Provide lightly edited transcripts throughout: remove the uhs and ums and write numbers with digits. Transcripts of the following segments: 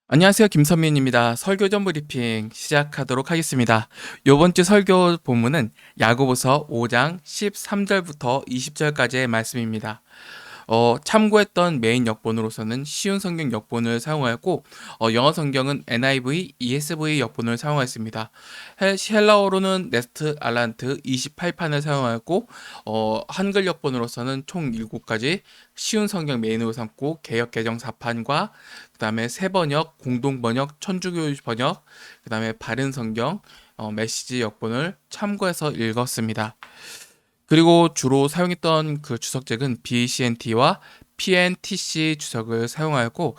안녕하세요. 김선민입니다. 설교 전 브리핑 시작하도록 하겠습니다. 요번 주 설교 본문은 야고보서 5장 13절부터 20절까지의 말씀입니다. 참고했던 메인 역본으로서는 쉬운 성경 역본을 사용하였고, 영어 성경은 NIV, ESV 역본을 사용하였습니다. 헬라어로는 네스트 알란트 28판을 사용하였고, 한글 역본으로서는 총 7가지 쉬운 성경 메인으로 삼고 개역 개정 4판과 그 다음에 새 번역, 공동 번역, 천주교 번역, 그 다음에 바른 성경, 메시지 역본을 참고해서 읽었습니다. 그리고 주로 사용했던 그 주석책은 BCNT와 PNTC 주석을 사용하였고,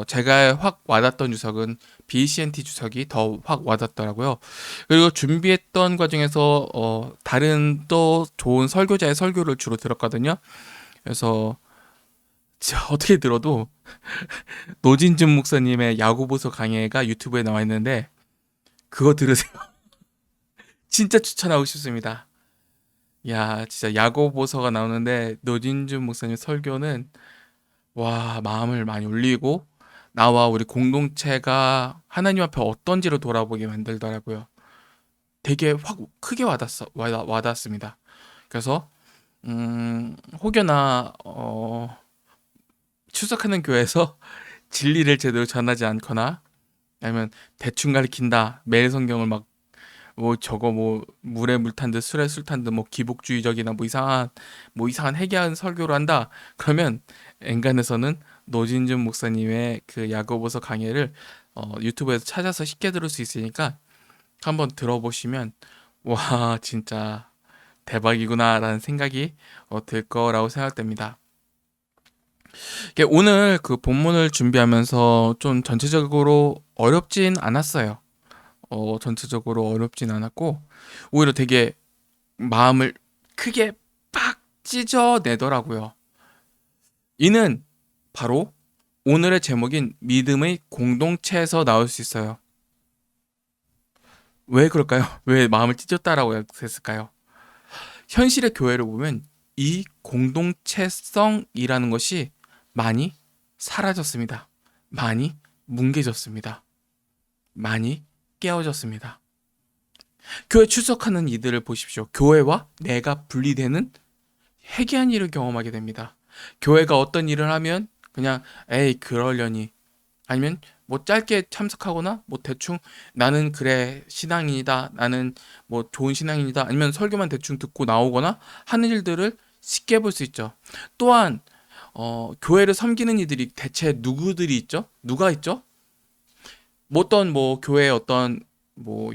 제가 확 와닿던 주석은 BCNT 주석이 더 확 와닿더라고요. 그리고 준비했던 과정에서 다른 또 좋은 설교자의 설교를 주로 들었거든요. 그래서 어떻게 들어도 노진준 목사님의 야고보서 강해가 유튜브에 나와 있는데 그거 들으세요. 진짜 추천하고 싶습니다. 야, 진짜 야고보서가 나오는데 노진준 목사님 설교는 와, 마음을 많이 울리고 나와 우리 공동체가 하나님 앞에 어떤지를 돌아보게 만들더라고요. 되게 확 크게 와닿습니다. 그래서 혹여나 출석하는 교회에서 진리를 제대로 전하지 않거나 아니면 대충 가리킨다, 매일 성경을 막 저거 물에 물 탄 듯 술에 술 탄 듯 기복주의적이나 이상한 해괴한 설교를 한다. 그러면 엔간에서는 노진준 목사님의 그 야고보서 강해를 유튜브에서 찾아서 쉽게 들을 수 있으니까 한번 들어보시면 와, 진짜 대박이구나라는 생각이 들 거라고 생각됩니다. 오늘 그 본문을 준비하면서 좀 전체적으로 어렵진 않았어요. 전체적으로 어렵진 않았고 오히려 되게 마음을 크게 빡 찢어내더라고요. 이는 바로 오늘의 제목인 믿음의 공동체에서 나올 수 있어요. 왜 그럴까요? 왜 마음을 찢었다라고 했을까요? 현실의 교회를 보면 이 공동체성이라는 것이 많이 사라졌습니다. 많이 뭉개졌습니다. 많이 깨어졌습니다. 교회 출석하는 이들을 보십시오. 교회와 내가 분리되는 해괴한 일을 경험하게 됩니다. 교회가 어떤 일을 하면 그냥 에이 그러려니 아니면 짧게 참석하거나 대충 나는 그래 신앙인이다 나는 좋은 신앙인이다 아니면 설교만 대충 듣고 나오거나 하는 일들을 쉽게 볼 수 있죠. 또한 교회를 섬기는 이들이 대체 누구들이 있죠? 누가 있죠? 어떤 교회의 어떤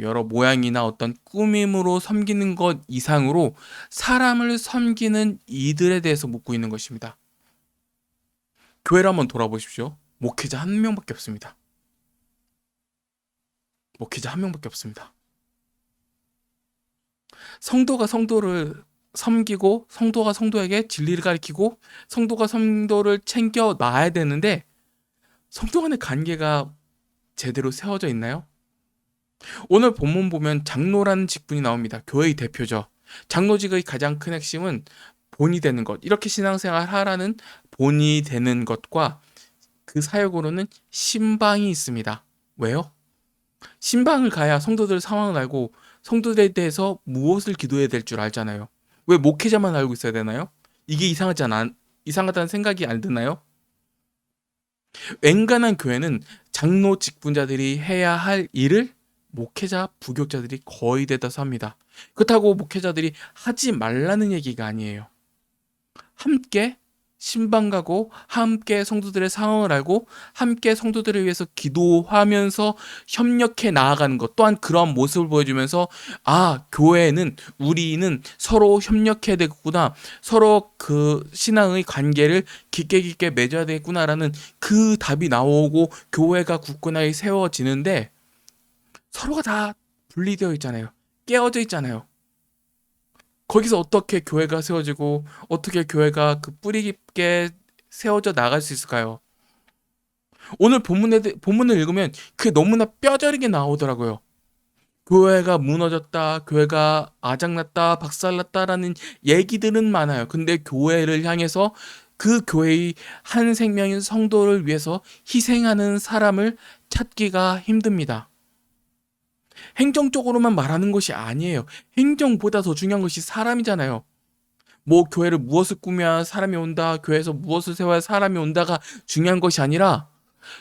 여러 모양이나 어떤 꾸밈으로 섬기는 것 이상으로 사람을 섬기는 이들에 대해서 묻고 있는 것입니다. 교회를 한번 돌아보십시오. 목회자 한 명밖에 없습니다. 목회자 한 명밖에 없습니다. 성도가 성도를 섬기고 성도가 성도에게 진리를 가르치고 성도가 성도를 챙겨 놔야 되는데 성도 간의 관계가 제대로 세워져 있나요? 오늘 본문 보면 장로라는 직분이 나옵니다. 교회의 대표죠. 장로직의 가장 큰 핵심은 본이 되는 것. 이렇게 신앙생활 하라는 본이 되는 것과 그 사역으로는 신방이 있습니다. 왜요? 신방을 가야 성도들 상황을 알고 성도들에 대해서 무엇을 기도해야 될 줄 알잖아요. 왜 목회자만 알고 있어야 되나요? 이게 이상하다는 생각이 안 드나요? 엔간한 교회는 장로 직분자들이 해야 할 일을 목회자, 부교육자들이 거의 대다수 합니다. 그렇다고 목회자들이 하지 말라는 얘기가 아니에요. 함께 신방 가고 함께 성도들의 상황을 알고 함께 성도들을 위해서 기도하면서 협력해 나아가는 것 또한 그런 모습을 보여주면서 교회는 우리는 서로 협력해야 되겠구나 서로 그 신앙의 관계를 깊게 맺어야 되겠구나라는 그 답이 나오고 교회가 굳건하게 세워지는데 서로가 다 분리되어 있잖아요. 깨어져 있잖아요. 거기서 어떻게 교회가 세워지고 어떻게 교회가 그 뿌리 깊게 세워져 나갈 수 있을까요? 오늘 본문을 읽으면 그게 너무나 뼈저리게 나오더라고요. 교회가 무너졌다, 교회가 아작났다, 박살났다라는 얘기들은 많아요. 근데 교회를 향해서 그 교회의 한 생명인 성도를 위해서 희생하는 사람을 찾기가 힘듭니다. 행정적으로만 말하는 것이 아니에요. 행정보다 더 중요한 것이 사람이잖아요. 뭐 교회를 무엇을 꾸며야 사람이 온다, 교회에서 무엇을 세워야 사람이 온다가 중요한 것이 아니라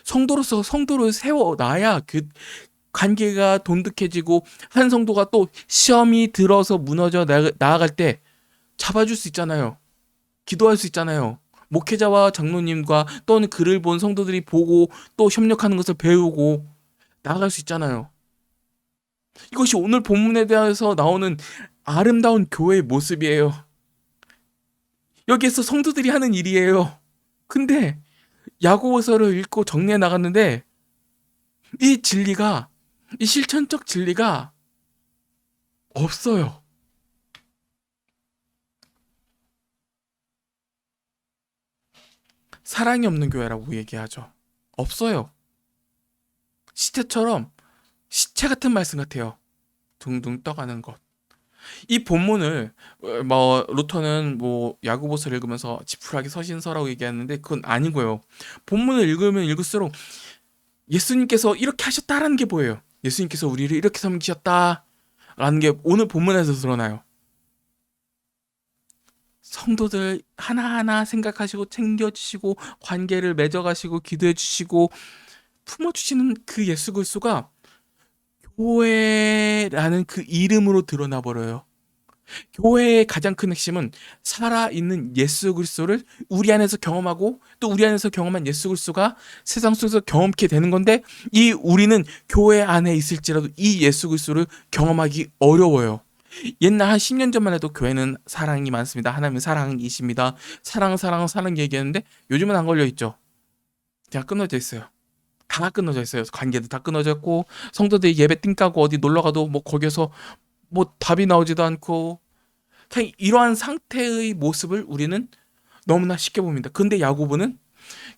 성도로서 성도를 세워놔야 그 관계가 돈독해지고 한 성도가 또 시험이 들어서 무너져 나아갈 때 잡아줄 수 있잖아요. 기도할 수 있잖아요. 목회자와 장로님과 또는 글을 본 성도들이 보고 또 협력하는 것을 배우고 나아갈 수 있잖아요. 이것이 오늘 본문에 대해서 나오는 아름다운 교회의 모습이에요. 여기에서 성도들이 하는 일이에요. 근데 야고보서를 읽고 정리해 나갔는데 이 진리가, 이 실천적 진리가 없어요. 사랑이 없는 교회라고 얘기하죠. 없어요. 시체처럼, 시체 같은 말씀 같아요. 둥둥 떠가는 것. 이 본문을 뭐 루터는 뭐 야고보서를 읽으면서 지푸라기 서신서라고 얘기하는데 그건 아니고요. 본문을 읽으면 읽을수록 예수님께서 이렇게 하셨다라는 게 보여요. 예수님께서 우리를 이렇게 섬기셨다라는 게 오늘 본문에서 드러나요. 성도들 하나하나 생각하시고 챙겨주시고 관계를 맺어가시고 기도해주시고 품어주시는 그 예수 그리스도가 교회라는 그 이름으로 드러나 버려요. 교회의 가장 큰 핵심은 살아있는 예수 그리스도를 우리 안에서 경험하고 또 우리 안에서 경험한 예수 그리스도가 세상 속에서 경험케 되는 건데, 이 우리는 교회 안에 있을지라도 이 예수 그리스도를 경험하기 어려워요. 옛날 한 10년 전만 해도 교회는 사랑이 많습니다. 하나님은 사랑이십니다. 사랑 사랑 사랑 얘기했는데 요즘은 안 걸려있죠. 그냥 끊어져 있어요. 다 끊어져 있어요. 관계도 다 끊어졌고 성도들이 예배 띵 까고 어디 놀러가도 뭐 거기서 뭐 답이 나오지도 않고 그냥 이러한 상태의 모습을 우리는 너무나 쉽게 봅니다. 근데 야고보는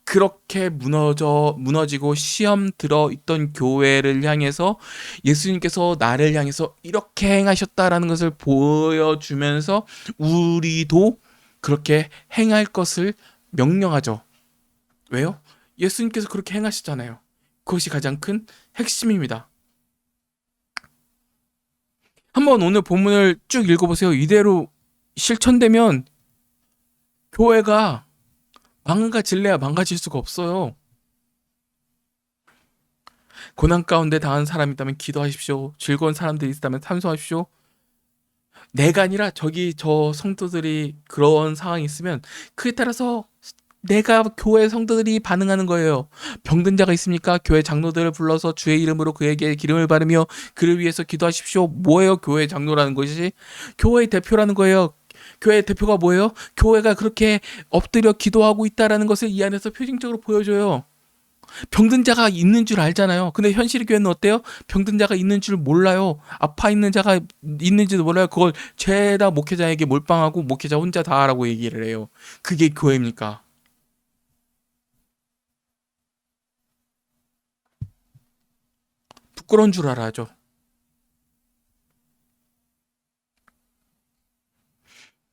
그렇게 무너지고 시험 들어있던 교회를 향해서 예수님께서 나를 향해서 이렇게 행하셨다라는 것을 보여주면서 우리도 그렇게 행할 것을 명령하죠. 왜요? 예수님께서 그렇게 행하셨잖아요. 그것이 가장 큰 핵심입니다. 한번 오늘 본문을 쭉 읽어보세요. 이대로 실천되면 교회가 망가질래야 망가질 수가 없어요. 고난 가운데 당한 사람이 있다면 기도하십시오. 즐거운 사람들이 있다면 찬송하십시오. 내가 아니라 저기 저 성도들이 그런 상황이 있으면 그에 따라서 내가 교회 성도들이 반응하는 거예요. 병든 자가 있습니까? 교회 장로들을 불러서 주의 이름으로 그에게 기름을 바르며 그를 위해서 기도하십시오. 뭐예요? 교회 장로라는 것이 교회의 대표라는 거예요. 교회의 대표가 뭐예요? 교회가 그렇게 엎드려 기도하고 있다라는 것을 이 안에서 표징적으로 보여줘요. 병든 자가 있는 줄 알잖아요. 근데 현실의 교회는 어때요? 병든 자가 있는 줄 몰라요. 아파 있는 자가 있는지도 몰라요. 그걸 죄다 목회자에게 몰빵하고 목회자 혼자 다 하라고 얘기를 해요. 그게 교회입니까? 부끄러운 줄 알아야죠.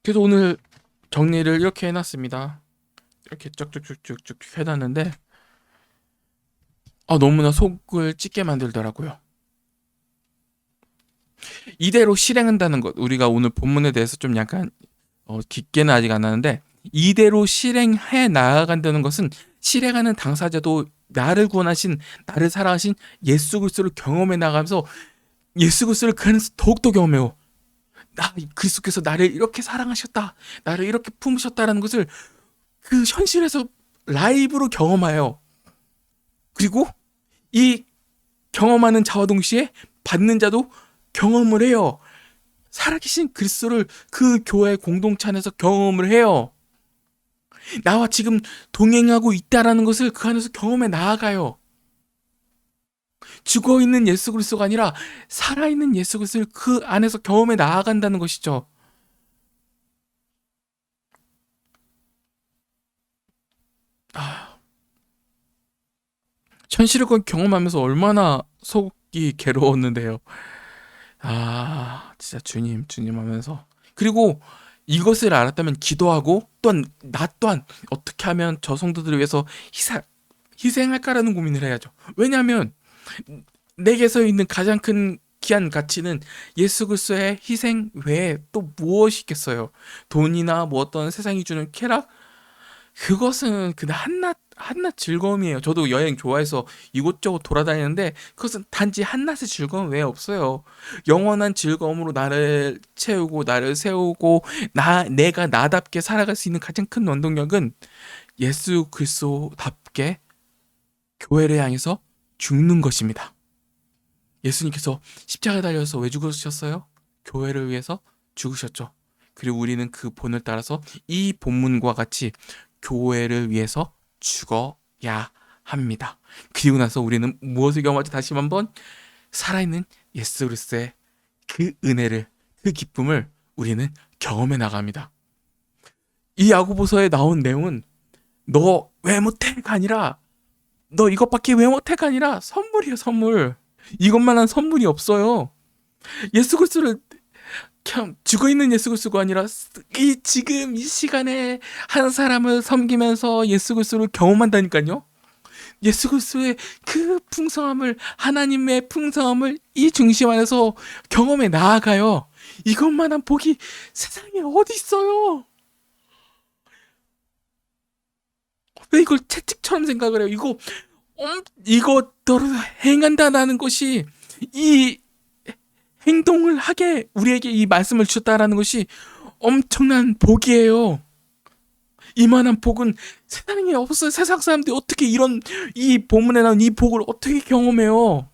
그래서 오늘 정리를 이렇게 해놨습니다. 이렇게 쭉쭉쭉쭉쭉 해놨는데 너무나 속을 찢게 만들더라고요. 이대로 실행한다는 것, 우리가 오늘 본문에 대해서 좀 약간 깊게는 아직 안 하는데 이대로 실행해 나아간다는 것은 실행하는 당사자도 나를 구원하신, 나를 사랑하신 예수 그리스도를 경험해 나가면서 예수 그리스도를 그 안에서 더욱더 경험해요. 그리스도께서 나를 이렇게 사랑하셨다, 나를 이렇게 품으셨다라는 것을 그 현실에서 라이브로 경험해요. 그리고 이 경험하는 자와 동시에 받는 자도 경험을 해요. 살아계신 그리스도를 그 교회 공동체 안에서 경험을 해요. 나와 지금 동행하고 있다라는 것을 그 안에서 경험해 나아가요. 죽어있는 예수 그리스도가 아니라 살아있는 예수 그리스도를 그 안에서 경험해 나아간다는 것이죠. 현실을 경험하면서 얼마나 속이 괴로웠는데요. 진짜 주님 하면서. 그리고 이것을 알았다면 기도하고 또한 나 또한 어떻게 하면 저 성도들을 위해서 희생할까라는 고민을 해야죠. 왜냐하면 내게서 있는 가장 큰 귀한 가치는 예수 그리스도의 희생 외에 또 무엇이 있겠어요? 돈이나 뭐 어떤 세상이 주는 쾌락? 그것은 그냥 한낱 즐거움이에요. 저도 여행 좋아해서 이곳저곳 돌아다니는데 그것은 단지 한낱의 즐거움 외에 없어요. 영원한 즐거움으로 나를 채우고 나를 세우고 내가 나답게 살아갈 수 있는 가장 큰 원동력은 예수 그리스도답게 교회를 향해서 죽는 것입니다. 예수님께서 십자가에 달려서 왜 죽으셨어요? 교회를 위해서 죽으셨죠. 그리고 우리는 그 본을 따라서 이 본문과 같이 교회를 위해서 죽어야 합니다. 그리고 나서 우리는 무엇을 경험하죠? 다시 한번 살아있는 예수 그리스도의 그 은혜를, 그 기쁨을 우리는 경험해 나갑니다. 이 야고보서에 나온 내용은 너 왜 못해가 아니라 너 이것밖에 왜 못해가 아니라 선물이에요. 선물. 이것만한 선물이 없어요. 예수 그리스도를 그냥 죽어있는 예수 그리스도가 아니라 지금 이 시간에 한 사람을 섬기면서 예수 그리스도를 경험한다니까요. 예수 그리스도의 그 풍성함을, 하나님의 풍성함을 이 중심 안에서 경험해 나아가요. 이것만한 복이 세상에 어디 있어요? 왜 이걸 채찍처럼 생각을 해요? 이거 행한다라는 것이 이 행동을 하게 우리에게 이 말씀을 주셨다라는 것이 엄청난 복이에요. 이만한 복은 세상에 없어요. 세상 사람들이 어떻게 이 본문에 나온 이 복을 어떻게 경험해요?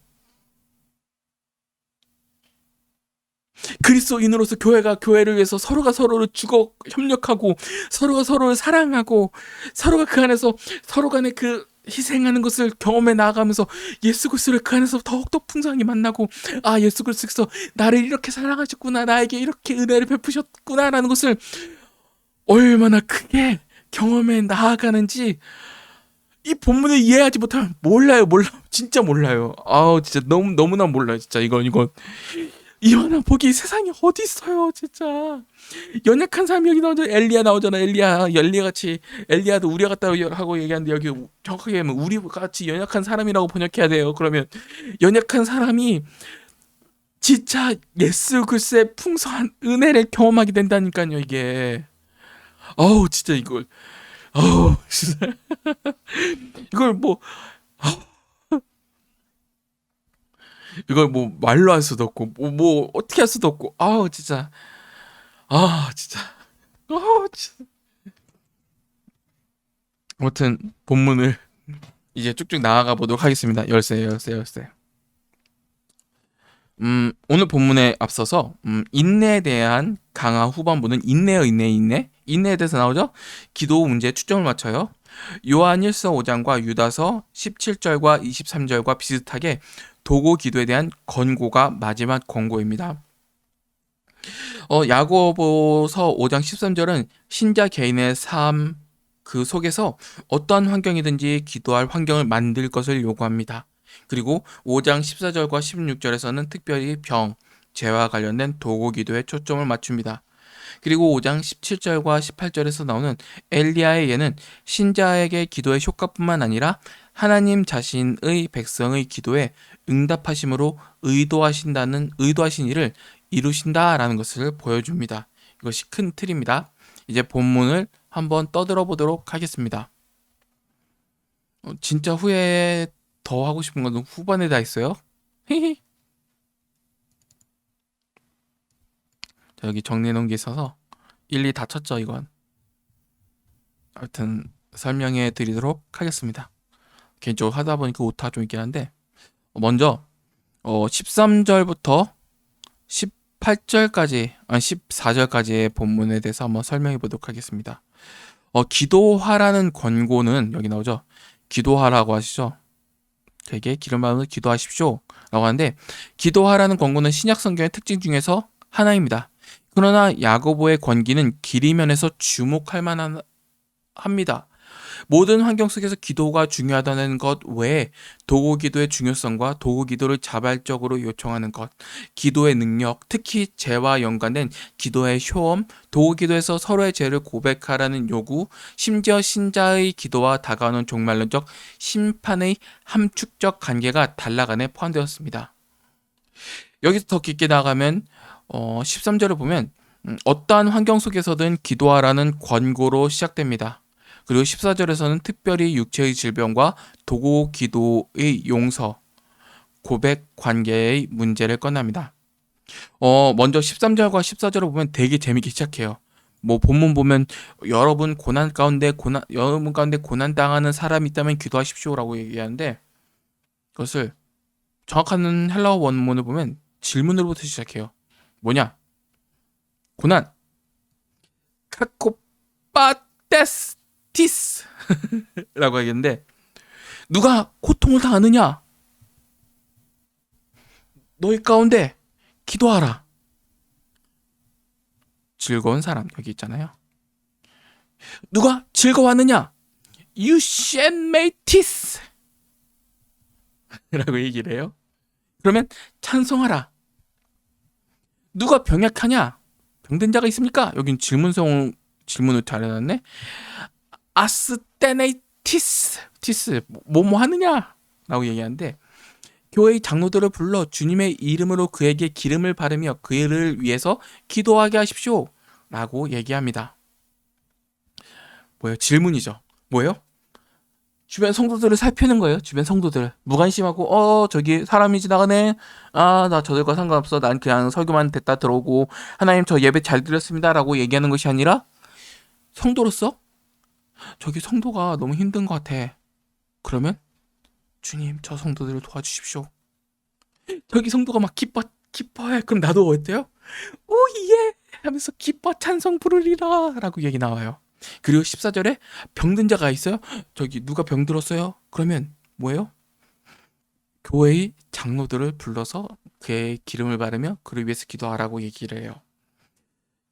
그리스도인으로서 교회가 교회를 위해서 서로가 서로를 죽어 협력하고 서로가 서로를 사랑하고 서로가 그 안에서 서로 간의 그 희생하는 것을 경험해 나아가면서 예수 그리스도를 그 안에서 더욱더 풍성하게 만나고 예수 그리스도께서 나를 이렇게 사랑하셨구나, 나에게 이렇게 은혜를 베푸셨구나라는 것을 얼마나 크게 경험해 나아가는지 이 본문을 이해하지 못하면 몰라요. 진짜 몰라요. 진짜 너무나 몰라요. 진짜 이건 이만한 복이 세상에 어디 있어요, 진짜. 연약한 사람이 여기 나오죠. 엘리야 나오잖아. 엘리야 같이 엘리야도 우리 같다 하고 얘기하는데 여기 정확하게 하면 우리 같이 연약한 사람이라고 번역해야 돼요. 그러면 연약한 사람이 진짜 예수 그리스도의 풍성한 은혜를 경험하게 된다니까요, 이게. 진짜 진짜 이걸 뭐 말로 할 수도 없고 뭐 어떻게 할 수도 없고 진짜 진짜 진짜. 아무튼 본문을 이제 쭉쭉 나아가 보도록 하겠습니다. 열쇠. 오늘 본문에 앞서서 인내에 대한 강화 후반부는 인내에 대해서 나오죠. 기도 문제에 초점을 맞춰요. 요한 1서 5장과 유다서 17절과 23절과 비슷하게 도고 기도에 대한 권고가 마지막 권고입니다. 야고보서 5장 13절은 신자 개인의 삶 그 속에서 어떠한 환경이든지 기도할 환경을 만들 것을 요구합니다. 그리고 5장 14절과 16절에서는 특별히 병, 죄와 관련된 도고 기도에 초점을 맞춥니다. 그리고 5장 17절과 18절에서 나오는 엘리야의 예는 신자에게 기도의 효과뿐만 아니라 하나님 자신의 백성의 기도에 응답하심으로 의도하신 일을 이루신다라는 것을 보여줍니다. 이것이 큰 틀입니다. 이제 본문을 한번 떠들어 보도록 하겠습니다. 진짜 후에 더 하고 싶은 건 후반에 다 있어요. 자, 여기 정리해 놓은 게 있어서 일일이 다 쳤죠, 이건. 하여튼 설명해 드리도록 하겠습니다. 개인적으로 하다 보니까 오타가 좀 있긴 한데, 먼저 13절부터 14절까지의 본문에 대해서 한번 설명해 보도록 하겠습니다. 기도하라는 권고는 여기 나오죠. 기도하라고 하시죠. 되게 기름 부음으로 기도하십시오 라고 하는데, 기도하라는 권고는 신약 성경의 특징 중에서 하나입니다. 그러나 야고보의 권기는 길이면에서 주목할 만합니다. 모든 환경 속에서 기도가 중요하다는 것 외에 도구 기도의 중요성과 도구 기도를 자발적으로 요청하는 것, 기도의 능력, 특히 죄와 연관된 기도의 효험, 도구 기도에서 서로의 죄를 고백하라는 요구, 심지어 신자의 기도와 다가오는 종말론적 심판의 함축적 관계가 단락 안에 포함되었습니다. 여기서 더 깊게 나가면 13절을 보면 어떠한 환경 속에서든 기도하라는 권고로 시작됩니다. 그리고 14절에서는 특별히 육체의 질병과 도구 기도의 용서, 고백 관계의 문제를 꺼냅니다. 먼저 13절과 14절을 보면 되게 재밌게 시작해요. 뭐 본문 보면 여러분 가운데 고난 당하는 사람이 있다면 기도하십시오라고 얘기하는데 그것을 정확한 헬라어 원문을 보면 질문으로부터 시작해요. 뭐냐? 고난 카코파테스티스 라고 하겠는데 누가 고통을 당하느냐? 너희 가운데 기도하라. 즐거운 사람 여기 있잖아요. 누가 즐거워하느냐? 유셴메이티스 라고 얘기를 해요. 그러면 찬송하라. 누가 병약하냐? 병든 자가 있습니까? 여긴 질문을 잘 해놨네. 아스테네이티스 뭐뭐 하느냐? 라고 얘기하는데 교회의 장로들을 불러 주님의 이름으로 그에게 기름을 바르며 그를 위해서 기도하게 하십시오 라고 얘기합니다. 뭐예요? 질문이죠. 뭐예요? 주변 성도들을 살피는 거예요. 주변 성도들 무관심하고 저기 사람이 지나가네. 나 저들과 상관없어. 난 그냥 설교만 됐다 들어오고 하나님 저 예배 잘 드렸습니다 라고 얘기하는 것이 아니라 성도로서 저기 성도가 너무 힘든 것 같아. 그러면 주님 저 성도들을 도와주십시오. 저기 성도가 막 기뻐해. 그럼 나도 어때요? 오예 하면서 기뻐 찬송 부르리라 라고 얘기 나와요. 그리고 14절에 병든 자가 있어요. 저기 누가 병들었어요? 그러면 뭐예요? 교회의 장로들을 불러서 그의 기름을 바르며 그를 위해서 기도하라고 얘기를 해요.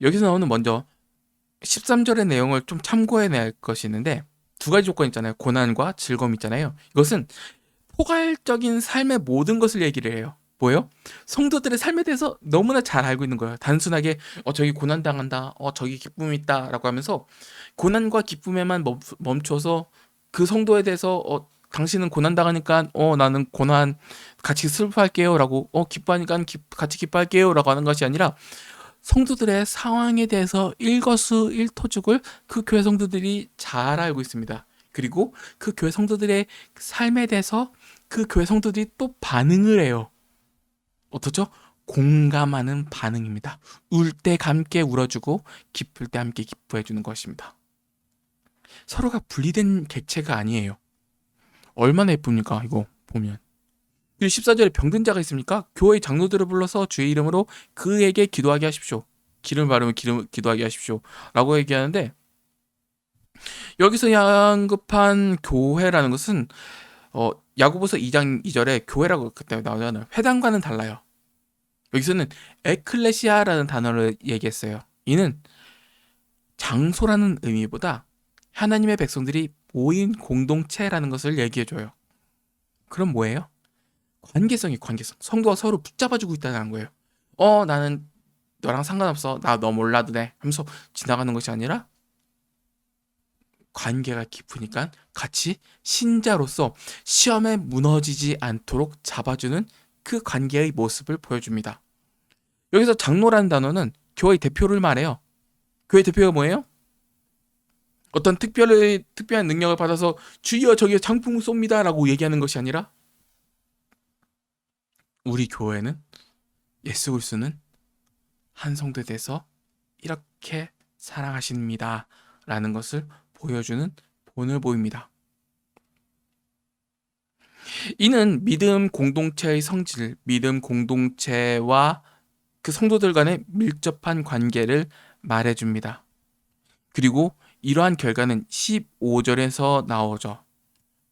여기서 나오는 먼저 13절의 내용을 좀 참고해 낼 것이 있는데 두 가지 조건 있잖아요. 고난과 즐거움 있잖아요. 이것은 포괄적인 삶의 모든 것을 얘기를 해요. 뭐예요? 성도들의 삶에 대해서 너무나 잘 알고 있는 거예요. 단순하게 저기 고난 당한다, 저기 기쁨이 있다라고 하면서 고난과 기쁨에만 멈춰서 그 성도에 대해서 당신은 고난 당하니까 나는 고난 같이 슬퍼할게요라고 기뻐하니까 같이 기뻐할게요라고 하는 것이 아니라 성도들의 상황에 대해서 일거수일투족을 그 교회 성도들이 잘 알고 있습니다. 그리고 그 교회 성도들의 삶에 대해서 그 교회 성도들이 또 반응을 해요. 어떻죠? 공감하는 반응입니다. 울 때 함께 울어주고 기쁠 때 함께 기뻐해주는 것입니다. 서로가 분리된 객체가 아니에요. 얼마나 예쁩니까 이거 보면. 그리고 14절에 병든 자가 있습니까? 교회의 장로들을 불러서 주의 이름으로 그에게 기도하게 하십시오. 기름을 바르면 기도하게 하십시오 라고 얘기하는데 여기서 양급한 교회라는 것은 야고보서 2장 2절에 교회라고 그때 나오잖아요. 회당과는 달라요. 여기서는 에클레시아라는 단어를 얘기했어요. 이는 장소라는 의미보다 하나님의 백성들이 모인 공동체라는 것을 얘기해줘요. 그럼 뭐예요? 관계성. 성도가 서로 붙잡아주고 있다는 거예요. 나는 너랑 상관없어. 나 너 몰라도 돼. 하면서 지나가는 것이 아니라 관계가 깊으니까 같이 신자로서 시험에 무너지지 않도록 잡아주는 그 관계의 모습을 보여줍니다. 여기서 장로라는 단어는 교회의 대표를 말해요. 교회 대표가 뭐예요? 어떤 특별한 능력을 받아서 주여 저기에 장풍 쏩니다 라고 얘기하는 것이 아니라 우리 교회는 예수 그리스도는 한 성도에 대해서 이렇게 사랑하십니다 라는 것을 보여주는 본을 보입니다. 이는 믿음 공동체의 성질, 믿음 공동체와 그 성도들 간의 밀접한 관계를 말해줍니다. 그리고 이러한 결과는 15절에서 나오죠.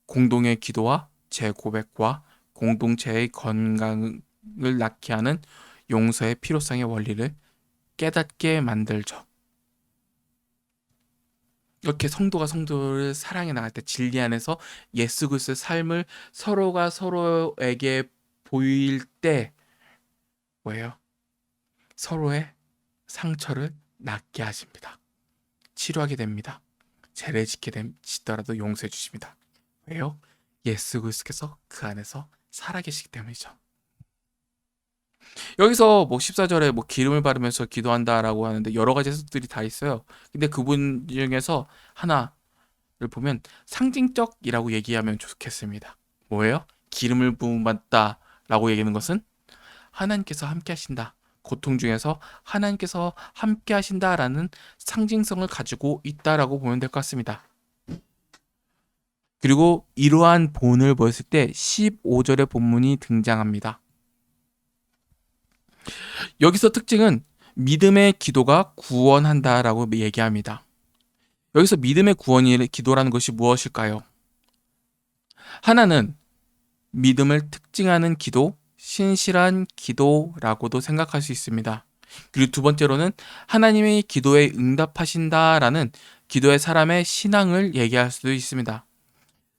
공동의 기도와 재고백과 공동체의 건강을 낳게 하는 용서의 필요성의 원리를 깨닫게 만들죠. 이렇게 성도가 성도를 사랑해 나갈 때 진리 안에서 예수 그리스도의 삶을 서로가 서로에게 보일 때 뭐예요? 서로의 상처를 낫게 하십니다. 치료하게 됩니다. 죄를 짓게 되시더라도 용서해 주십니다. 왜요? 예수 그리스도께서 그 안에서 살아계시기 때문이죠. 여기서 뭐 14절에 뭐 기름을 바르면서 기도한다라고 하는데 여러 가지 해석들이 다 있어요. 근데 그분 중에서 하나를 보면 상징적이라고 얘기하면 좋겠습니다. 뭐예요? 기름을 부음받다라고 얘기하는 것은 하나님께서 함께 하신다. 고통 중에서 하나님께서 함께 하신다라는 상징성을 가지고 있다라고 보면 될 것 같습니다. 그리고 이러한 본을 보였을 때 15절의 본문이 등장합니다. 여기서 특징은 믿음의 기도가 구원한다라고 얘기합니다. 여기서 믿음의 구원이 기도라는 것이 무엇일까요? 하나는 믿음을 특징하는 기도, 신실한 기도라고도 생각할 수 있습니다. 그리고 두 번째로는 하나님의 기도에 응답하신다라는 기도의 사람의 신앙을 얘기할 수도 있습니다.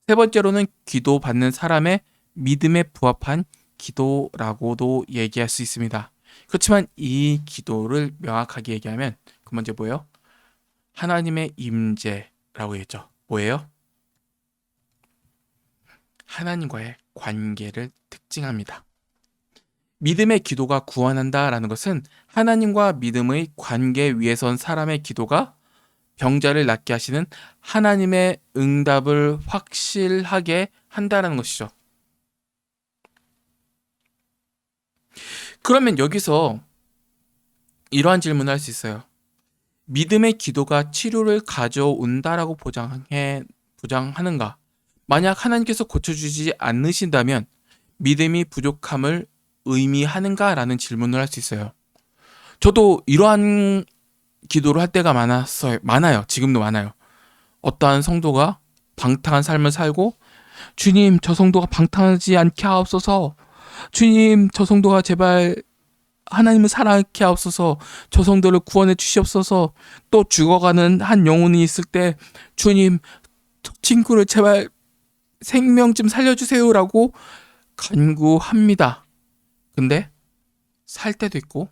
세 번째로는 기도받는 사람의 믿음에 부합한 기도라고도 얘기할 수 있습니다. 그렇지만 이 기도를 명확하게 얘기하면 그 먼저 뭐예요? 하나님의 임재라고 했죠. 뭐예요? 하나님과의 관계를 특징합니다. 믿음의 기도가 구원한다라는 것은 하나님과 믿음의 관계 위에 선 사람의 기도가 병자를 낫게 하시는 하나님의 응답을 확실하게 한다라는 것이죠. 그러면 여기서 이러한 질문을 할 수 있어요. 믿음의 기도가 치료를 가져온다라고 보장하는가? 만약 하나님께서 고쳐주지 않으신다면 믿음이 부족함을 의미하는가라는 질문을 할 수 있어요. 저도 이러한 기도를 할 때가 많아요. 지금도 많아요. 어떠한 성도가 방탕한 삶을 살고 주님, 저 성도가 방탕하지 않게 하옵소서. 주님, 저 성도가 제발 하나님을 사랑하게 하옵소서. 저 성도를 구원해 주시옵소서. 또 죽어가는 한 영혼이 있을 때 주님, 저 친구를 제발 생명 좀 살려주세요라고 간구합니다. 근데 살 때도 있고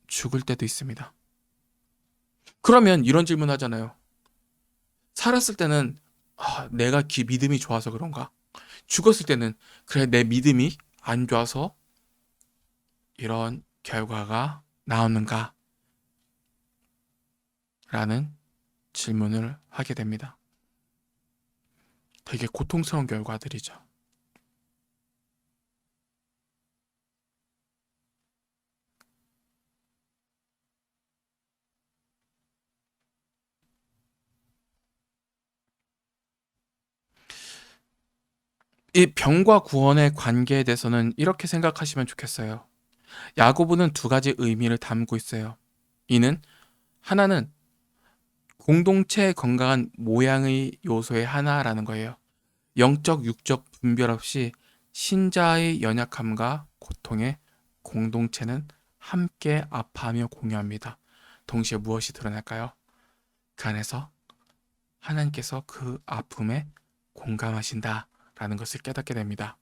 죽을 때도 있습니다. 그러면 이런 질문 하잖아요. 살았을 때는 내가 믿음이 좋아서 그런가? 죽었을 때는 그래 내 믿음이 안 좋아서 이런 결과가 나오는가? 라는 질문을 하게 됩니다. 되게 고통스러운 결과들이죠. 이 병과 구원의 관계에 대해서는 이렇게 생각하시면 좋겠어요. 야고보는 두 가지 의미를 담고 있어요. 이는 하나는 공동체의 건강한 모양의 요소의 하나라는 거예요. 영적, 육적 분별 없이 신자의 연약함과 고통에 공동체는 함께 아파하며 공유합니다. 동시에 무엇이 드러날까요? 그 안에서 하나님께서 그 아픔에 공감하신다라는 것을 깨닫게 됩니다.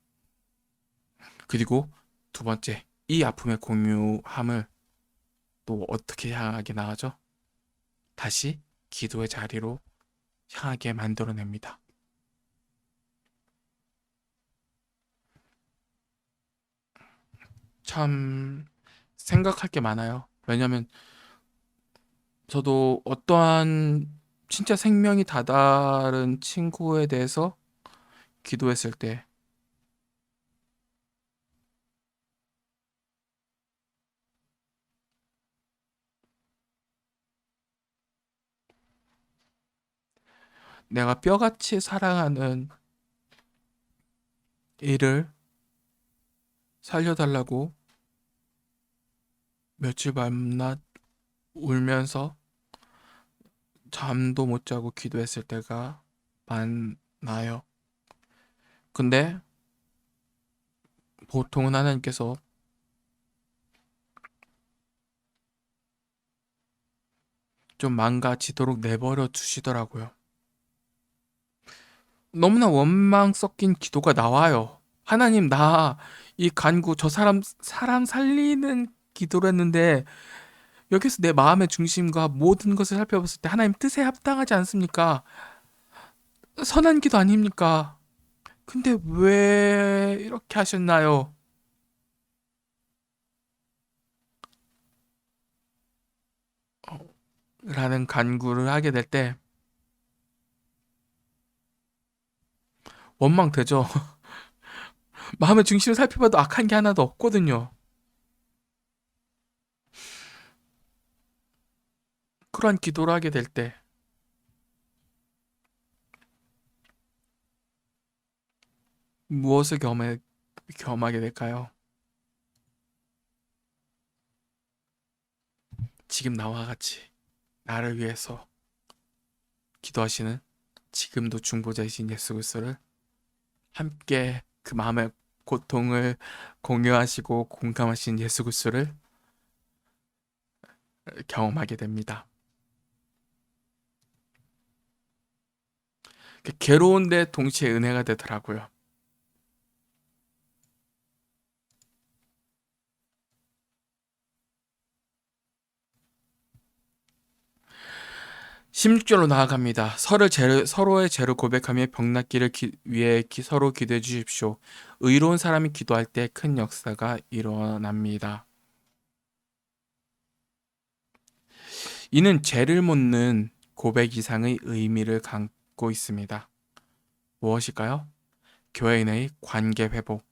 그리고 두 번째, 이 아픔의 공유함을 또 어떻게 향하게 나가죠? 다시 기도의 자리로 향하게 만들어냅니다. 참 생각할 게 많아요. 왜냐면 저도 어떠한 진짜 생명이 다다른 친구에 대해서 기도했을 때 내가 뼈같이 사랑하는 이를 살려달라고 며칠 밤낮 울면서 잠도 못 자고 기도했을 때가 많나요? 근데 보통은 하나님께서 좀 망가지도록 내버려 두시더라고요. 너무나 원망 섞인 기도가 나와요. 하나님, 나 이 간구 저 사람 살리는 기도를 했는데 여기서 내 마음의 중심과 모든 것을 살펴봤을 때 하나님 뜻에 합당하지 않습니까? 선한 기도 아닙니까? 근데 왜 이렇게 하셨나요? 라는 간구를 하게 될 때 원망되죠. 마음의 중심을 살펴봐도 악한 게 하나도 없거든요. 그러한 기도를 하게 될 때 무엇을 겸하게 될까요? 지금 나와 같이 나를 위해서 기도하시는 지금도 중보자이신 예수 그리스도를 함께 그 마음의 고통을 공유하시고 공감하신 예수 그리스도를 경험하게 됩니다. 괴로운데 동시에 은혜가 되더라고요. 16절로 나아갑니다. 서로의 죄를 고백하며 병낫기를 위해 서로 기도해 주십시오. 의로운 사람이 기도할 때 큰 역사가 일어납니다. 이는 죄를 묻는 고백 이상의 의미를 갖고 있습니다. 무엇일까요? 교회인의 관계 회복,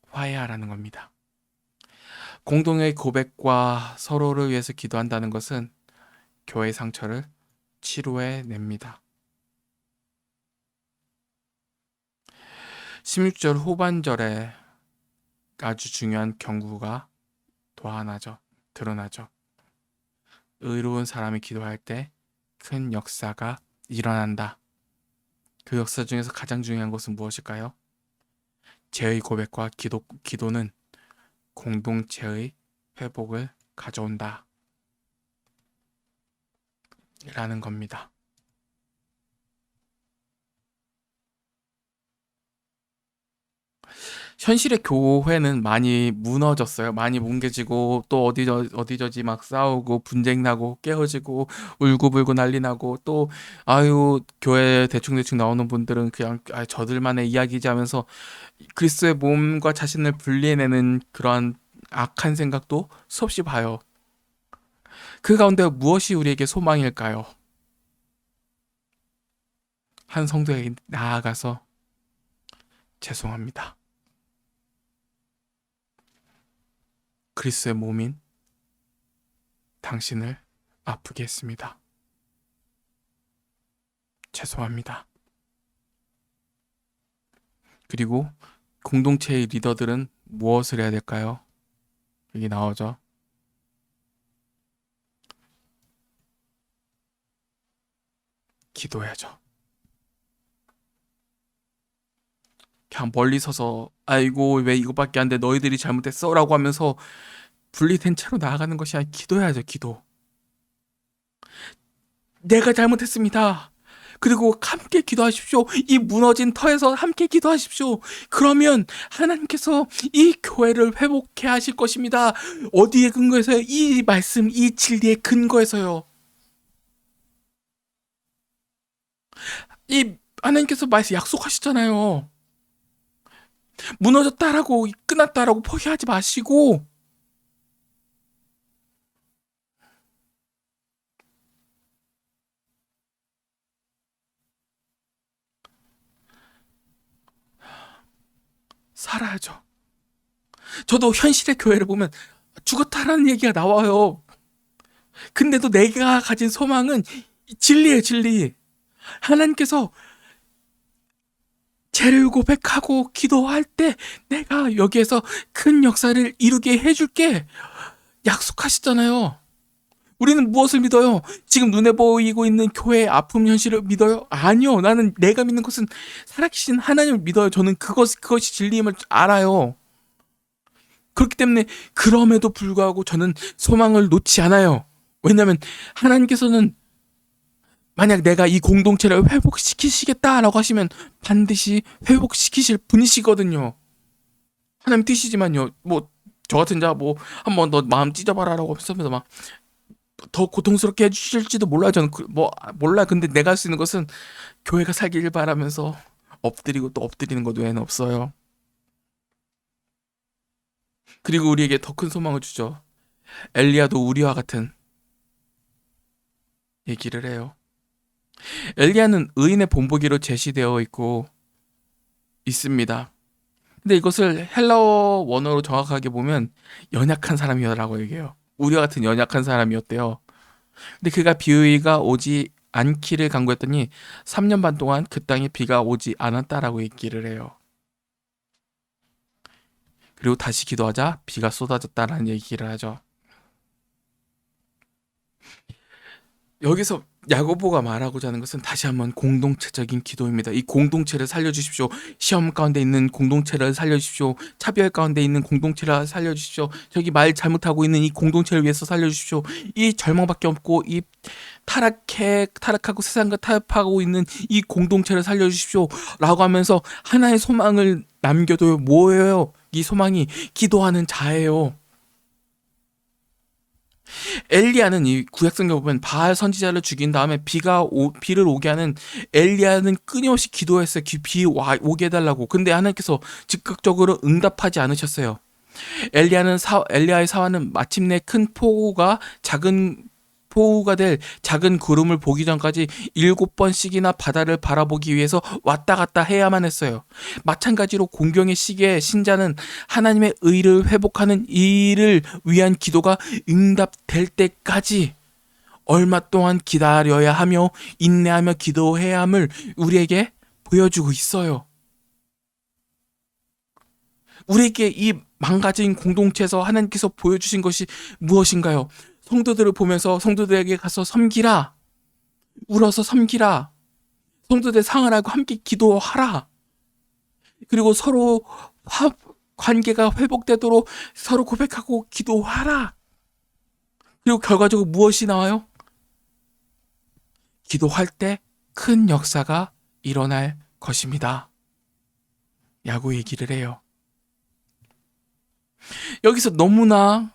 화해하라는 겁니다. 공동의 고백과 서로를 위해서 기도한다는 것은 교회의 상처를 치료해 냅니다. 16절 후반절에 아주 중요한 경고가 또 하나죠. 드러나죠. 의로운 사람이 기도할 때 큰 역사가 일어난다. 그 역사 중에서 가장 중요한 것은 무엇일까요? 죄의 고백과 기도는 공동체의 회복을 가져온다. 라는 겁니다. 현실의 교회는 많이 무너졌어요. 많이 뭉개지고 또 어디저지 막 싸우고 분쟁 나고 깨어지고 울고불고 난리 나고 또 아유 교회 대충대충 나오는 분들은 그냥 저들만의 이야기지 하면서 그리스도의 몸과 자신을 분리해내는 그러한 악한 생각도 수없이 봐요. 그 가운데 무엇이 우리에게 소망일까요? 한 성도에게 나아가서 죄송합니다. 그리스도의 몸인 당신을 아프게 했습니다. 죄송합니다. 그리고 공동체의 리더들은 무엇을 해야 될까요? 여기 나오죠. 기도해야죠. 그냥 멀리 서서 아이고 왜 이거밖에 안 돼 너희들이 잘못했어 라고 하면서 분리된 채로 나아가는 것이 아니라 기도해야죠. 기도. 내가 잘못했습니다. 그리고 함께 기도하십시오. 이 무너진 터에서 함께 기도하십시오. 그러면 하나님께서 이 교회를 회복해 하실 것입니다. 어디에 근거해서요? 이 말씀, 이 진리의 근거에서요. 이 하나님께서 말씀 약속하시잖아요. 무너졌다라고 끝났다라고 포기하지 마시고 살아야죠. 저도 현실의 교회를 보면 죽었다라는 얘기가 나와요. 근데도 내가 가진 소망은 진리예요, 진리. 하나님께서 죄를 고백하고 기도할 때 내가 여기에서 큰 역사를 이루게 해줄게 약속하시잖아요. 우리는 무엇을 믿어요? 지금 눈에 보이고 있는 교회의 아픔 현실을 믿어요? 아니요. 나는 내가 믿는 것은 살아계신 하나님을 믿어요. 저는 그것이 진리임을 알아요. 그렇기 때문에 그럼에도 불구하고 저는 소망을 놓지 않아요. 왜냐하면 하나님께서는 만약 내가 이 공동체를 회복시키시겠다라고 하시면 반드시 회복시키실 분이시거든요. 하나님 뜻이지만요. 뭐 저 같은 자 뭐 한번 너 마음 찢어봐라라고 하면서 막 더 고통스럽게 해주실지도 몰라요. 저는 뭐 몰라. 근데 내가 할 수 있는 것은 교회가 살기를 바라면서 엎드리고 또 엎드리는 것 외에는 없어요. 그리고 우리에게 더 큰 소망을 주죠. 엘리야도 우리와 같은 얘기를 해요. 엘리야는 의인의 본보기로 제시되어 있고 있습니다. 근데 이것을 헬라어 원어로 정확하게 보면 연약한 사람이라고 얘기해요. 우리와 같은 연약한 사람이었대요. 근데 그가 비의가 오지 않기를 간구했더니 3년 반 동안 그 땅에 비가 오지 않았다라고 얘기를 해요. 그리고 다시 기도하자 비가 쏟아졌다라는 얘기를 하죠. 여기서 야고보가 말하고자 하는 것은 다시 한번 공동체적인 기도입니다. 이 공동체를 살려주십시오. 시험 가운데 있는 공동체를 살려주십시오. 차별 가운데 있는 공동체를 살려주십시오. 저기 말 잘못하고 있는 이 공동체를 위해서 살려주십시오. 이 절망밖에 없고 이 타락하고 세상과 타협하고 있는 이 공동체를 살려주십시오. 라고 하면서 하나의 소망을 남겨둬요. 뭐예요? 이 소망이 기도하는 자예요. 엘리야는 이 구약성경 보면 바알 선지자를 죽인 다음에 비를 오게 하는 엘리야는 끊임없이 기도했어요. 오게 해달라고. 근데 하나님께서 즉각적으로 응답하지 않으셨어요. 엘리야의 사화는 마침내 큰 폭우가 될 작은 구름을 보기 전까지 7번씩이나 바다를 바라보기 위해서 왔다 갔다 해야만 했어요. 마찬가지로 공경의 시기에 신자는 하나님의 의를 회복하는 일을 위한 기도가 응답될 때까지 얼마 동안 기다려야 하며 인내하며 기도해야 함을 우리에게 보여주고 있어요. 우리에게 이 망가진 공동체에서 하나님께서 보여주신 것이 무엇인가요? 성도들을 보면서 성도들에게 가서 섬기라. 울어서 섬기라. 성도들 상을 알고 함께 기도하라. 그리고 서로 관계가 회복되도록 서로 고백하고 기도하라. 그리고 결과적으로 무엇이 나와요? 기도할 때 큰 역사가 일어날 것입니다. 야구 얘기를 해요. 여기서 너무나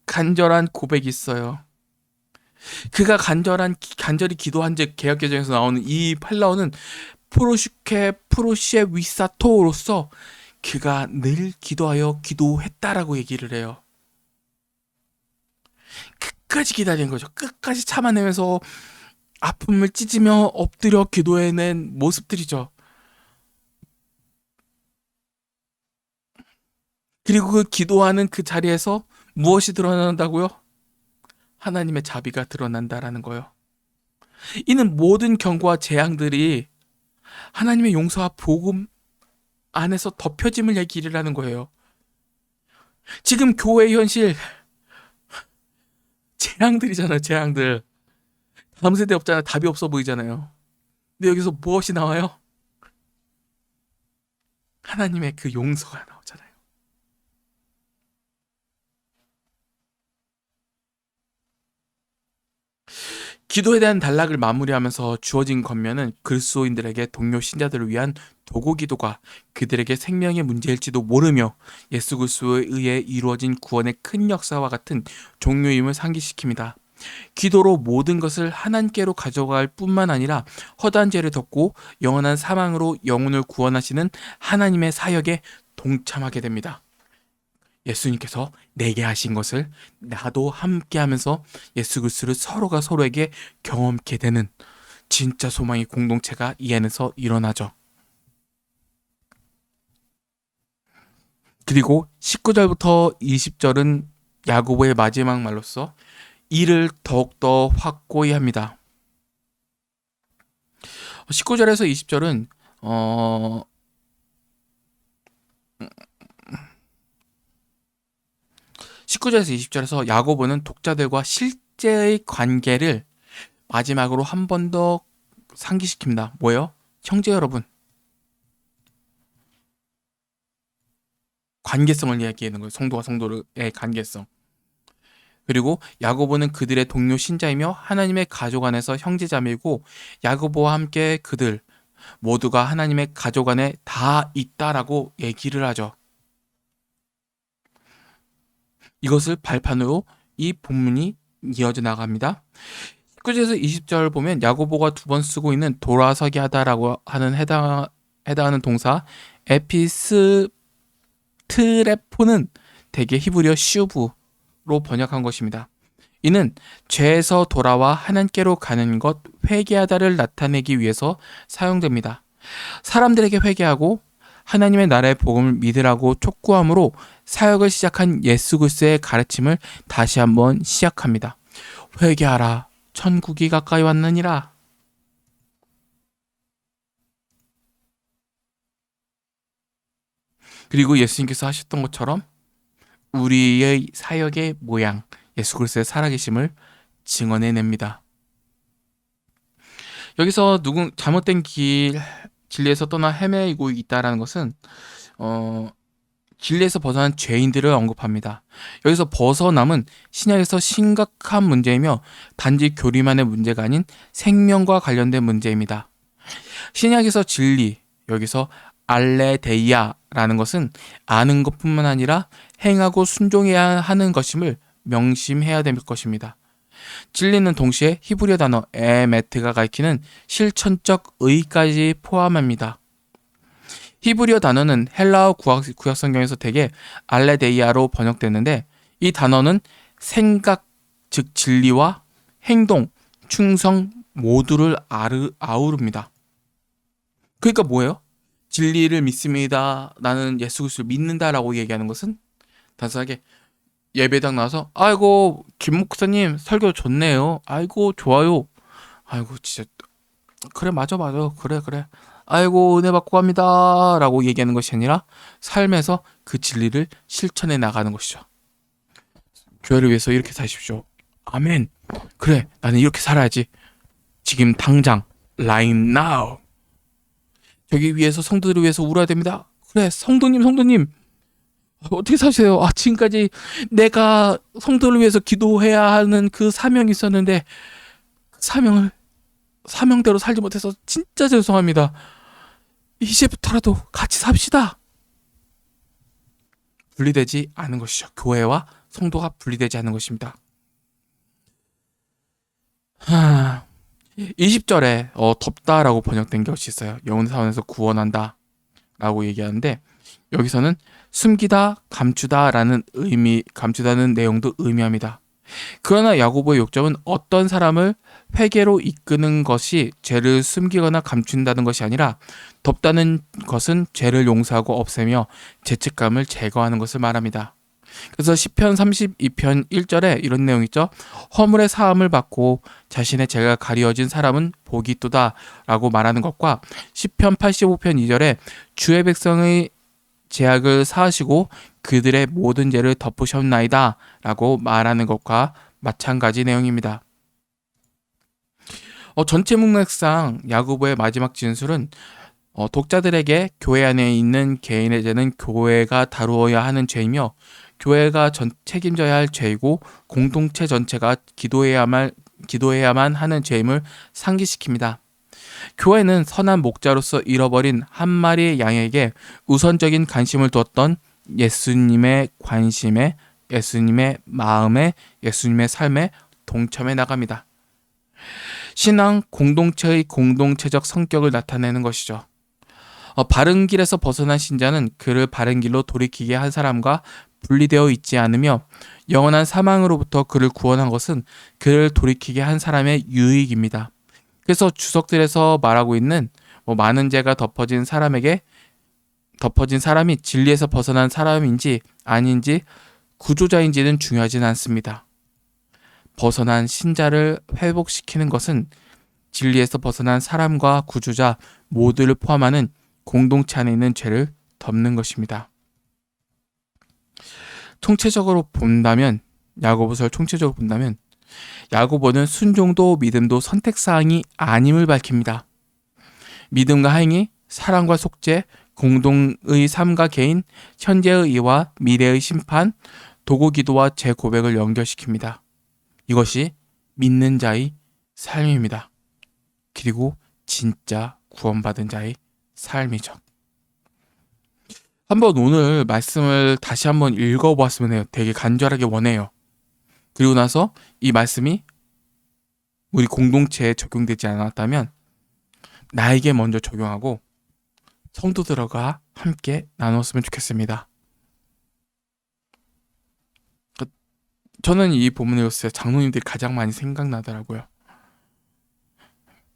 간절한 고백이 있어요. 그가 간절히 기도한 즉 개역개정에서 나오는 이 팔라오는 프로시에 위사토로서 그가 늘 기도하여 기도했다라고 얘기를 해요. 끝까지 기다린 거죠. 끝까지 참아내면서 아픔을 찢으며 엎드려 기도해낸 모습들이죠. 그리고 그 기도하는 그 자리에서 무엇이 드러난다고요? 하나님의 자비가 드러난다라는 거예요. 이는 모든 경고와 재앙들이 하나님의 용서와 복음 안에서 덮여짐을 얘기를 하는 거예요. 지금 교회의 현실 재앙들이잖아요. 재앙들. 다음 세대 없잖아요. 답이 없어 보이잖아요. 근데 여기서 무엇이 나와요? 하나님의 그 용서가 나오잖아요. 기도에 대한 단락을 마무리하면서 주어진 겉면은 그리스도인들에게 동료 신자들을 위한 도구 기도가 그들에게 생명의 문제일지도 모르며 예수 그리스도에 의해 이루어진 구원의 큰 역사와 같은 종료임을 상기시킵니다. 기도로 모든 것을 하나님께로 가져갈 뿐만 아니라 허다한 죄를 덮고 영원한 사망으로 영혼을 구원하시는 하나님의 사역에 동참하게 됩니다. 예수님께서 내게 하신 것을 나도 함께 하면서 예수 그리스도를 서로가 서로에게 경험케 되는 진짜 소망의 공동체가 이 안에서 일어나죠. 그리고 19절부터 20절은 야고보의 마지막 말로서 이를 더욱더 확고히 합니다. 19절에서 20절은 19절에서 20절에서 야고보는 독자들과 실제의 관계를 마지막으로 한 번 더 상기시킵니다. 뭐예요? 형제 여러분. 관계성을 이야기하는 거예요. 성도와 성도의 관계성. 그리고 야고보는 그들의 동료 신자이며 하나님의 가족 안에서 형제자매이고 야고보와 함께 그들 모두가 하나님의 가족 안에 다 있다라고 얘기를 하죠. 이것을 발판으로 이 본문이 이어져 나갑니다. 19절에서 20절 보면 야고보가 두 번 쓰고 있는 돌아서게 하다라고 하는 해당하는 동사 에피스트레포는 대개 히브리어 슈브로 번역한 것입니다. 이는 죄에서 돌아와 하나님께로 가는 것, 회개하다를 나타내기 위해서 사용됩니다. 사람들에게 회개하고 하나님의 나라의 복음을 믿으라고 촉구함으로 사역을 시작한 예수 그리스도의 가르침을 다시 한번 시작합니다. 회개하라, 천국이 가까이 왔느니라. 그리고 예수님께서 하셨던 것처럼 우리의 사역의 모양, 예수 그리스도의 살아계심을 증언해냅니다. 여기서 잘못된 진리에서 떠나 헤매고 있다라는 것은 진리에서 벗어난 죄인들을 언급합니다. 여기서 벗어남은 신약에서 심각한 문제이며 단지 교리만의 문제가 아닌 생명과 관련된 문제입니다. 신약에서 진리, 여기서 알레데이아라는 것은 아는 것뿐만 아니라 행하고 순종해야 하는 것임을 명심해야 될 것입니다. 진리는 동시에 히브리어 단어 에메트가 가리키는 실천적 의까지 포함합니다. 히브리어 단어는 헬라어 구약 성경에서 대개 알레데이아로 번역되는데 이 단어는 생각, 즉 진리와 행동, 충성 모두를 아우릅니다. 그러니까 뭐예요? 진리를 믿습니다. 나는 예수 그리스도를 믿는다라고 얘기하는 것은 단순하게 예배당 나와서 아이고 김 목사님 설교 좋네요. 아이고 좋아요. 아이고 진짜 그래 맞아 그래 아이고 은혜 받고 갑니다 라고 얘기하는 것이 아니라 삶에서 그 진리를 실천해 나가는 것이죠. 교회를 위해서 이렇게 사십시오. 아멘. 그래 나는 이렇게 살아야지. 지금 당장 right now. 저기 위해서 성도들을 위해서 울어야 됩니다. 그래 성도님 어떻게 사세요? 지금까지 내가 성도를 위해서 기도해야 하는 그 사명이 있었는데 사명대로 살지 못해서 진짜 죄송합니다. 이제부터라도 같이 삽시다. 분리되지 않은 것이죠. 교회와 성도가 분리되지 않는 것입니다. 20절에 덥다라고 번역된 것이 있어요. 영혼 사원에서 구원한다 라고 얘기하는데 여기서는 숨기다, 감추다라는 감추다는 내용도 의미합니다. 그러나 야고보의 욕점은 어떤 사람을 회개로 이끄는 것이 죄를 숨기거나 감춘다는 것이 아니라 덮다는 것은 죄를 용서하고 없애며 죄책감을 제거하는 것을 말합니다. 그래서 시편 32편 1절에 이런 내용이 있죠. 허물의 사함을 받고 자신의 죄가 가리워진 사람은 복이 있도다 라고 말하는 것과 시편 85편 2절에 주의 백성의 죄악을 사하시고 그들의 모든 죄를 덮으셨나이다 라고 말하는 것과 마찬가지 내용입니다. 전체 문맥상 야고보의 마지막 진술은 독자들에게 교회 안에 있는 개인의 죄는 교회가 다루어야 하는 죄이며 교회가 책임져야 할 죄이고 공동체 전체가 기도해야만 하는 죄임을 상기시킵니다. 교회는 선한 목자로서 잃어버린 한 마리의 양에게 우선적인 관심을 두었던 예수님의 관심에, 예수님의 마음에, 예수님의 삶에 동참해 나갑니다. 신앙 공동체의 공동체적 성격을 나타내는 것이죠. 바른 길에서 벗어난 신자는 그를 바른 길로 돌이키게 한 사람과 분리되어 있지 않으며 영원한 사망으로부터 그를 구원한 것은 그를 돌이키게 한 사람의 유익입니다. 그래서 주석들에서 말하고 있는 많은 죄가 덮어진 사람이 진리에서 벗어난 사람인지 아닌지 구조자인지는 중요하진 않습니다. 벗어난 신자를 회복시키는 것은 진리에서 벗어난 사람과 구조자 모두를 포함하는 공동체 안에 있는 죄를 덮는 것입니다. 야고보서를 총체적으로 본다면 야고보는 순종도 믿음도 선택사항이 아님을 밝힙니다. 믿음과 행위, 사랑과 속죄, 공동의 삶과 개인, 현재의 의와 미래의 심판, 도구 기도와 제 고백을 연결시킵니다. 이것이 믿는 자의 삶입니다. 그리고 진짜 구원받은 자의 삶이죠. 한번 오늘 말씀을 다시 한번 읽어보았으면 해요. 되게 간절하게 원해요. 그리고 나서 이 말씀이 우리 공동체에 적용되지 않았다면 나에게 먼저 적용하고 성도들과 함께 나눴으면 좋겠습니다. 저는 이 본문을 읽었을 때 장로님들이 가장 많이 생각나더라고요.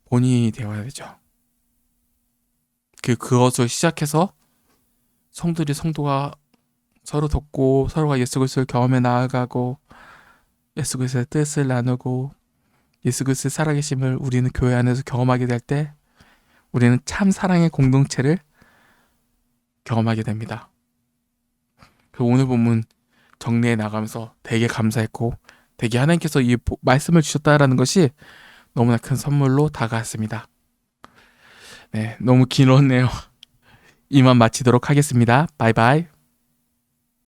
본인이 되어야 되죠. 그것을 시작해서 성도가 서로 돕고 서로가 예수 그리스도를 경험해 나아가고 예수 그리스도의 뜻을 나누고 예수 그리스도의 살아계심을 우리는 교회 안에서 경험하게 될 때 우리는 참 사랑의 공동체를 경험하게 됩니다. 오늘 본문 정리해 나가면서 되게 감사했고 되게 하나님께서 이 말씀을 주셨다라는 것이 너무나 큰 선물로 다가왔습니다. 네, 너무 길었네요. 이만 마치도록 하겠습니다. 바이바이.